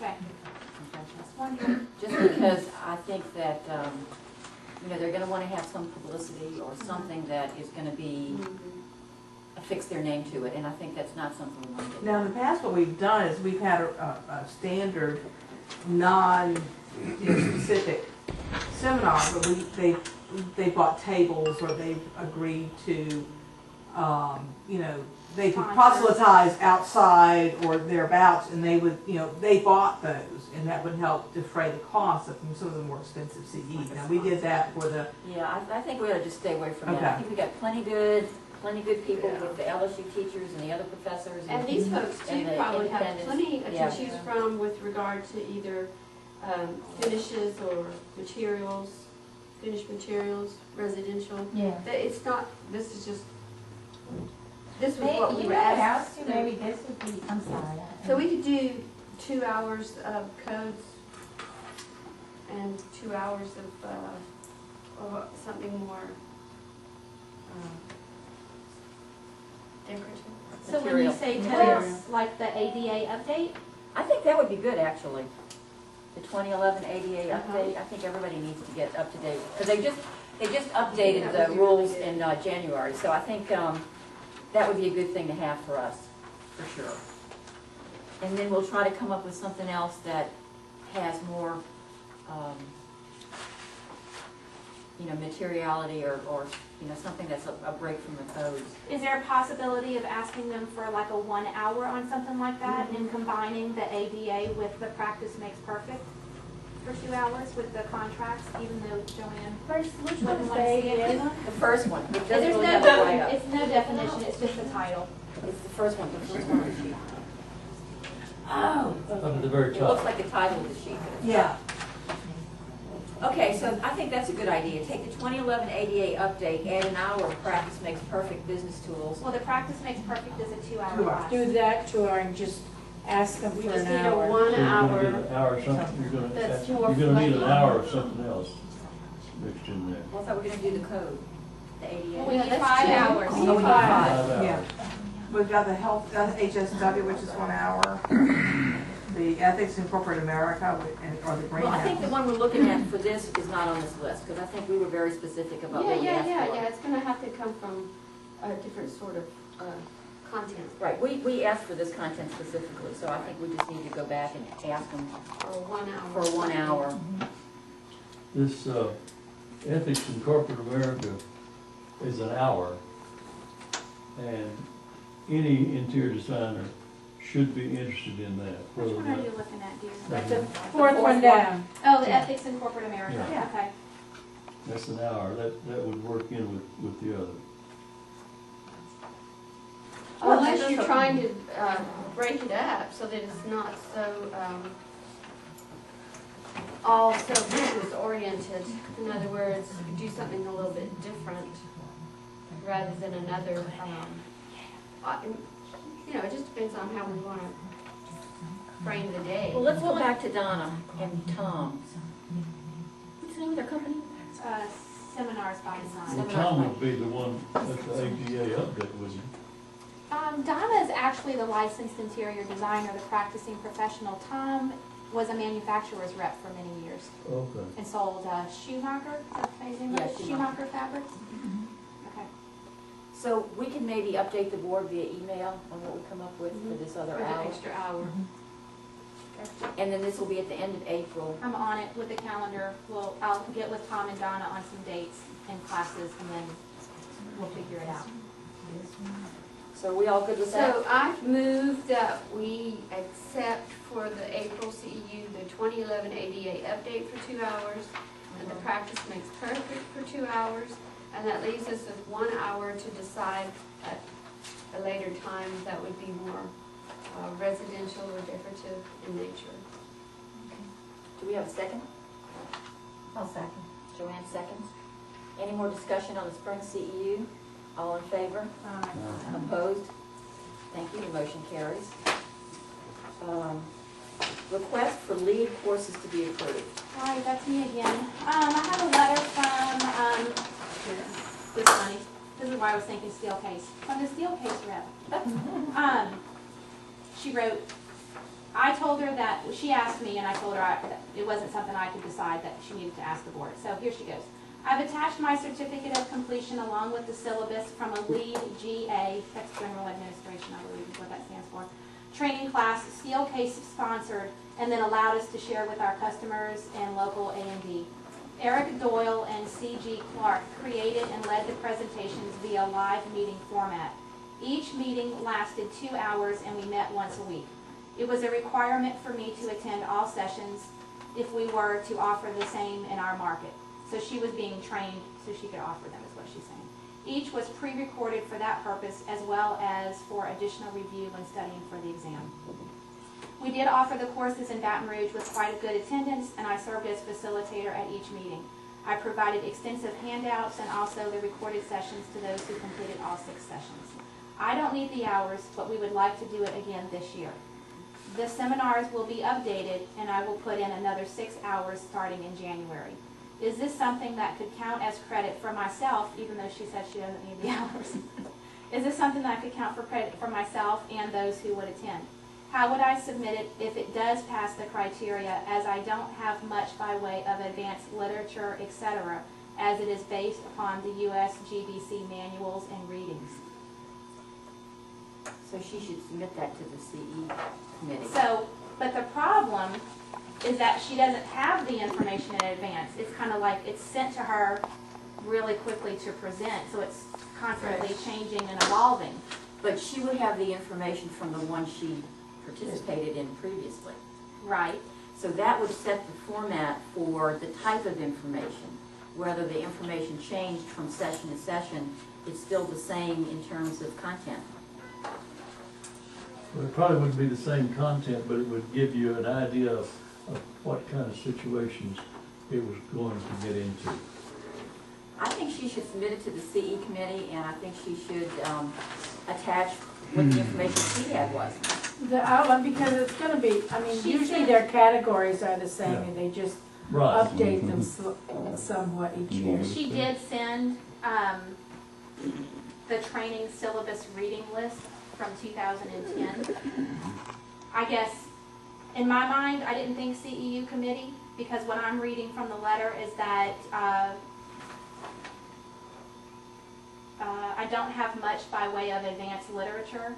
Okay. That's wonderful. Just because I think that, you know, they're gonna wanna have some publicity or something that is gonna be, affix their name to it, and I think that's not something we want to do. Now, in the past, what we've done is we've had a standard, non-specific seminar, but they bought tables, or they've agreed to, you know, they could proselytize outside or thereabouts, and they would, you know, they bought those, and that would help defray the cost of some of the more expensive CDs. Now, we did that for the, Yeah, I think we ought to just stay away from that. I Okay. think we got plenty good people with the LSU teachers and the other professors. And these folks too and the probably have independents. plenty Yeah. to choose from with regard to either finishes or materials, finished materials, residential. Yeah. It's not, this is just, this was what we You were know what asked. else, maybe this would be, I'm sorry. So we could do 2 hours of codes and 2 hours of something more decorative. So when you Material. say Material. codes, like the ADA update? I think that would be good, actually. The 2011 ADA Uh-huh. update, I think everybody needs to get up to date, because they just updated the rules in January, so I think that would be a good thing to have for us, for sure. And then we'll try to come up with something else that has more, you know, materiality or you know, something that's a break from the codes. Is there a possibility of asking them for like a 1 hour on something like that and combining the ADA with the practice makes perfect for 2 hours with the contracts, even though Joanne First, which wouldn't one's want the to see ADA it? one? The first one, it doesn't There's really no, have a write-up. it's no definition, it's just the title. It's the first one on the sheet. Oh. Up at the very It looks top. like the title of the sheet. but it's not. yeah. Okay, so I think that's a good idea. Take the 2011 ADA update, add an hour of practice makes perfect business tools. Well, the practice makes perfect is a 2 hour 2 hours. class. Do that to her and just ask them We for just an need a hour. 1 So you're hour. gonna get an hour or something, That's you're more gonna need an flexible. hour of something else mixed in there. Well, I thought we were gonna do the code, the ADA. Well, we need that's 5 two. hours. Oh, we need 5. 5 Yeah. hours. We've got the health, HSW, which is 1 hour, the ethics in corporate America, or the Well, I think the greenhouse. one we're looking at for this is not on this list, because I think we were very specific about what we asked for. Yeah, it's gonna have to come from a different sort of content, Right, we asked for this content specifically, so I think we just need to go back and ask them or 1 hour. for 1 hour. This ethics in corporate America is an hour, and any interior designer should be interested in that. Which whether one are that- you looking at, dear? Like the fourth one down. Oh, the ethics in corporate America, Yeah. okay. That's an hour, that would work in with the other. Unless you're trying to break it up so that it's not so, all so business oriented. In other words, do something a little bit different rather than another, you know, it just depends on how we want to frame the day. Well, let's go back to Donna and Tom. What's the name of their company? Seminars by design. Well, Tom would be the one at the ADA update, wouldn't he? Donna is actually the licensed interior designer, the practicing professional. Tom was a manufacturer's rep for many years Okay. and sold Schumacher, is that the name of Yeah, it? Schumacher fabrics. Okay. So we can maybe update the board via email on what we come up with for this For other the hour. extra hour. And then this will be at the end of April. I'm on it with the calendar. I'll get with Tom and Donna on some dates and classes, and then we'll figure it out. So are we all good with that? So I've moved that we accept for the April CEU the 2011 ADA update for 2 hours, and the practice makes perfect for 2 hours, and that leaves us with 1 hour to decide at a later time that would be more residential or decorative in nature. Do we have a second? I'll second. Joanne seconds. Any more discussion on the spring CEU? All in favor? Opposed? Thank you, the motion carries. Request for lead courses to be approved. Hi, that's me again. I have a letter from, this money. This is why I was thinking steel case. From the steel case rep. She wrote, I told her that, she asked me, and I told her that it wasn't something I could decide, that she needed to ask the board. So here she goes. I've attached my certificate of completion along with the syllabus from a LEAD GA, that's General Administration, I believe is what that stands for, training class, Steelcase sponsored, and then allowed us to share with our customers and local A&D. Eric Doyle and C.G. Clark created and led the presentations via live meeting format. Each meeting lasted 2 hours and we met once a week. It was a requirement for me to attend all sessions if we were to offer the same in our market. So she was being trained so she could offer them, is what she's saying. Each was pre-recorded for that purpose as well as for additional review when studying for the exam. We did offer the courses in Baton Rouge with quite a good attendance, and I served as facilitator at each meeting. I provided extensive handouts and also the recorded sessions to those who completed all 6 sessions. I don't need the hours, but we would like to do it again this year. The seminars will be updated, and I will put in another 6 hours starting in January. Is this something that could count as credit for myself, even though she said she doesn't need the hours? Is this something that could count for credit for myself and those who would attend? How would I submit it if it does pass the criteria, as I don't have much by way of advanced literature, etc., as it is based upon the U.S. GBC manuals and readings? So she should submit that to the CE committee. So, but the problem is that she doesn't have the information in advance. It's kind of like it's sent to her really quickly to present, so it's constantly changing and evolving. But she would have the information from the one she participated in previously. Right. So that would set the format for the type of information. Whether the information changed from session to session, it's still the same in terms of content. Well, it probably wouldn't be the same content, but it would give you an idea of what kind of situations it was going to get into. I think she should submit it to the CE committee, and I think she should attach what the information she had was. The outline, because it's gonna be, I mean, She usually said- their categories are the same, Yeah. and they just Right. update them somewhat each year. She did send the training syllabus reading list from 2010. I guess, in my mind, I didn't think CEU committee, because what I'm reading from the letter is that I don't have much by way of advanced literature,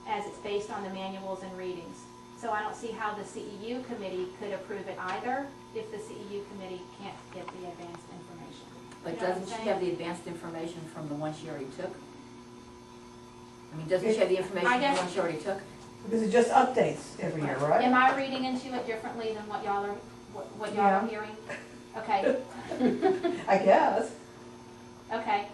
as it's based on the manuals and readings. So I don't see how the CEU committee could approve it either, if the CEU committee can't get the advanced information. But You know what I'm doesn't she saying? have the advanced information from the one she already took? I mean, doesn't she have the information I from the guess- one she already took? Because it just updates every year, right? Am I reading into it differently than what y'all are, what y'all are Yeah. hearing? Okay, I guess. okay.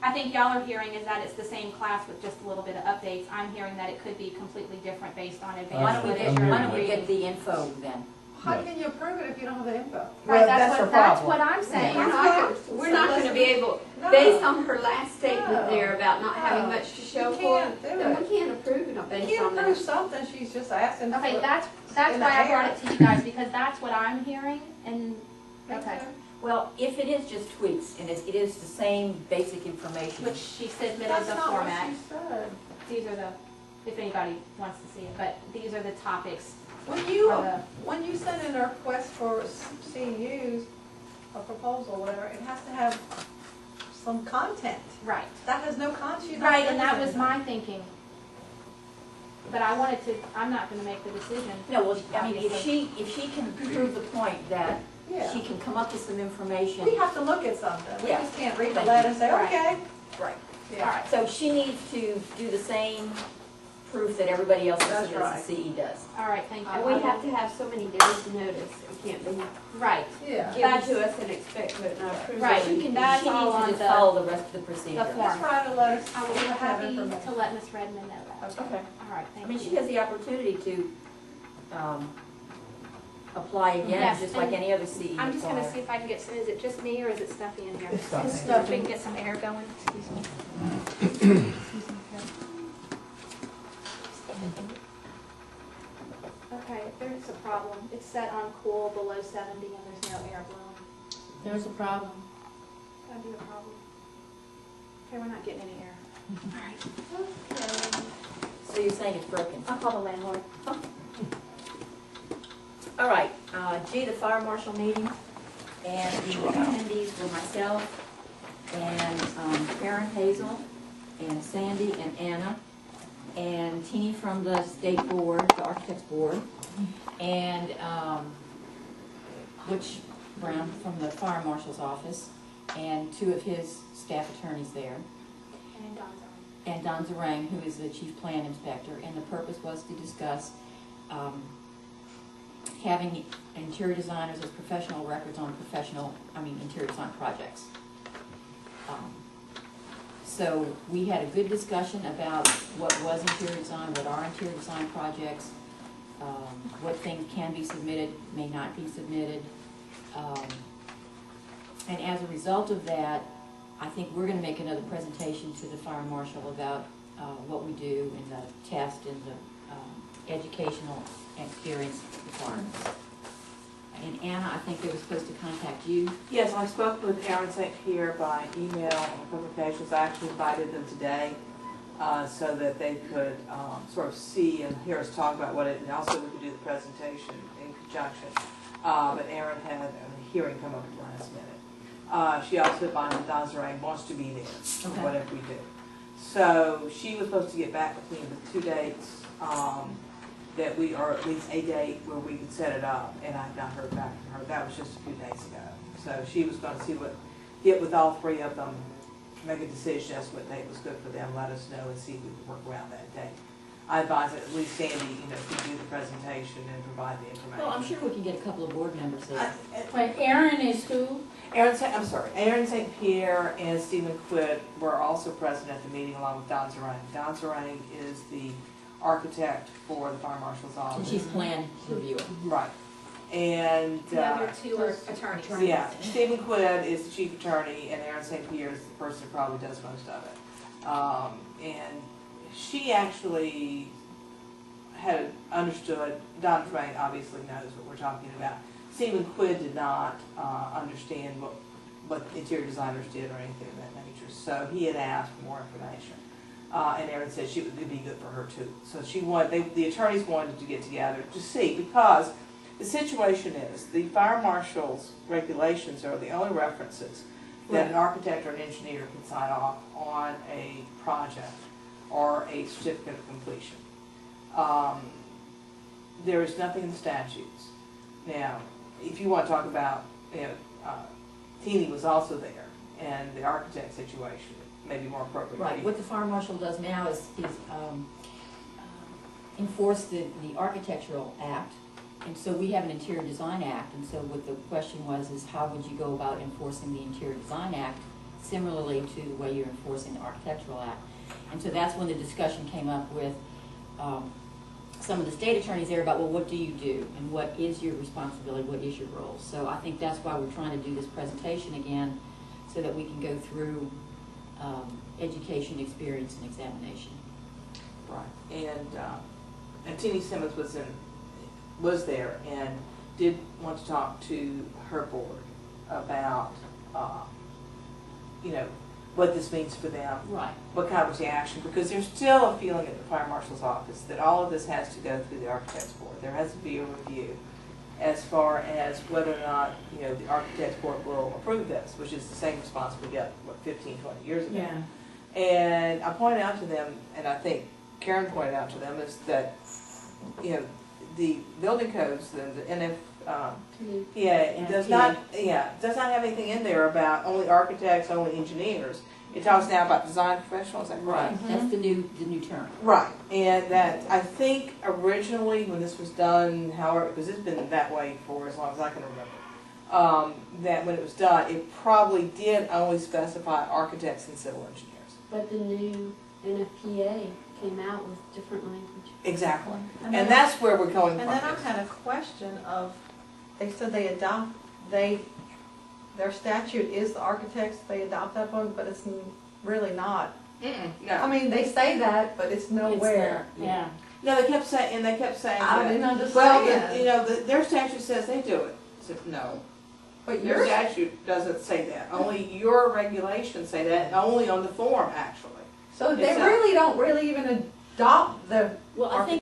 I think y'all are hearing is that it's the same class with just a little bit of updates. I'm hearing that it could be completely different based on Why advanced don't we literature. get, I'm why hearing don't we that. get the info then? How can you approve it if you don't have the info? Right, Well, that's her what, that's problem. what I'm saying. We're not gonna be able, No. based on her last statement No. there about not having No. much to show You for can't it, do then it. we can't approve it You based can't on approve that. something, she's just asking for. Okay, that's in the why I brought air. it to you guys, because that's what I'm hearing, and, okay. Well, if it is just tweaks, and it is the same basic information, Which she submitted That's the not what format. she said. These are the, if anybody wants to see it, but these are the topics. When you send in a request for CEUs, a proposal, whatever, it has to have some content. Right. That has no content. Right, and that was my thinking. But I wanted to, I'm not gonna make the decision. no, well, I mean, obviously. if she can prove the point that Yeah. she can come up with some information. We have to look at something. We Yeah. just can't read the Thank letter you. and say, Right. okay. Right. Yeah. All right, So she needs to do the same proof that everybody else That's as right. the CE does. all right, thank you. And we have to have so many days notice, it can't be Right, Yeah. given to us and expect approval. Right. She can, That's she all needs on to just the- follow the rest of the procedure. form. Just write a letter. I will be have happy information. to let Ms. Redmond know that. Okay. Okay. All right, I thank mean, she you. has the opportunity to, apply again, Yes, just like and any other CE I'm just gonna applier. see if I can get some, is it just me or is it stuffy in here? It's stuffy. It's stuffy. We can get some air going, excuse me. Excuse me, okay, there's a problem. It's set on cool below 70 and there's no air blowing. There's a problem. That'd be a problem. Okay, we're not getting any air. Alright. Okay. So you're saying it's broken? I'll call the landlord. All right, G, the fire marshal meeting, and the attendees were myself, and Karen Hazel, and Sandy, and Anna, and Teeny from the state board, the architects board, and Butch Brown from the fire marshal's office, and 2 of his staff attorneys there, And Don's and Don Zarang, who is the chief plan inspector, and the purpose was to discuss having interior designers as professional records on interior design projects. So we had a good discussion about what was interior design, what are interior design projects, what things can be submitted, may not be submitted. And as a result of that, I think we're gonna make another presentation to the fire marshal about what we do in the test and the educational experience requirements. And Anna, I think they were supposed to contact you. Yes, I spoke with Aaron St. Pierre by email on a couple of occasions. I actually invited them today so that they could sort of see and hear us talk about what it, and also we could do the presentation in conjunction. But Aaron had a hearing come up at the last minute. She also advised that Don Zarang wants to be there for whatever we do. So she was supposed to get back between the 2 dates that we are at least a date where we could set it up, and I've not heard back from her. That was just a few days ago. So she was going to see get with all 3 of them, make a decision as to what date was good for them, let us know, and see if we could work around that date. I advise that at least Sandy, could do the presentation and provide the information. Well, I'm sure we can get a couple of board members there. Wait, Aaron is who? Aaron St. Pierre and Stephen Quid were also present at the meeting along with Don Zarang. Don Zarang is the architect for the fire marshal's And office. she's plan reviewer. Right. And The other 2 are attorneys. yeah, Stephen Quid is the chief attorney, and Aaron St. Pierre is the person who probably does most of it. And she actually had understood, Don Zarang obviously knows what we're talking about. Stephen Quid did not understand what interior designers did or anything of that nature, so he had asked for more information. And Erin said it would be good for her too. So the attorneys wanted to get together to see, because the situation is the fire marshal's regulations are the only references that an architect or an engineer can sign off on a project or a certificate of completion. There is nothing in the statutes. Now, if you want to talk about, Teeny was also there, and the architect situation may be more appropriate. Right, what the fire marshal does now is enforce the Architectural Act, and so we have an Interior Design Act, and so what the question was is how would you go about enforcing the Interior Design Act similarly to the way you're enforcing the Architectural Act. And so that's when the discussion came up with some of the state attorneys there about, well, what do you do, and what is your responsibility, what is your role? So I think that's why we're trying to do this presentation again, so that we can go through education, experience, and examination. Right, and Teeny Simmons was there and did want to talk to her board about, what this means for them. Right. What kind of reaction, because there's still a feeling at the fire marshal's office that all of this has to go through the architect's board. There has to be a review as far as whether or not, the architect's board will approve this, which is the same response we got, 15, 20 years ago. Yeah. And I pointed out to them, and I think Karen pointed out to them, is that, the building codes, the NF, it does not have anything in there about only architects, only engineers. It talks now about design professionals, is that right? Right, that's the new term. Right, and that, I think originally when this was done, however, because it's been that way for as long as I can remember, that when it was done, it probably did only specify architects and civil engineers. But the new NFPA came out with different language. Exactly, And and then that's where we're going from. And then I had a question of, they said their statute is the architects, they adopt that one, but it's really not. No. I mean, they say that, but it's nowhere. Yeah. No, they kept saying I that. didn't understand. Well, their statute says they do it. I said, no. But Your yours, statute doesn't say that. Only your regulations say that, and only on the form, actually. so they It's really don't even adopt the Well, I think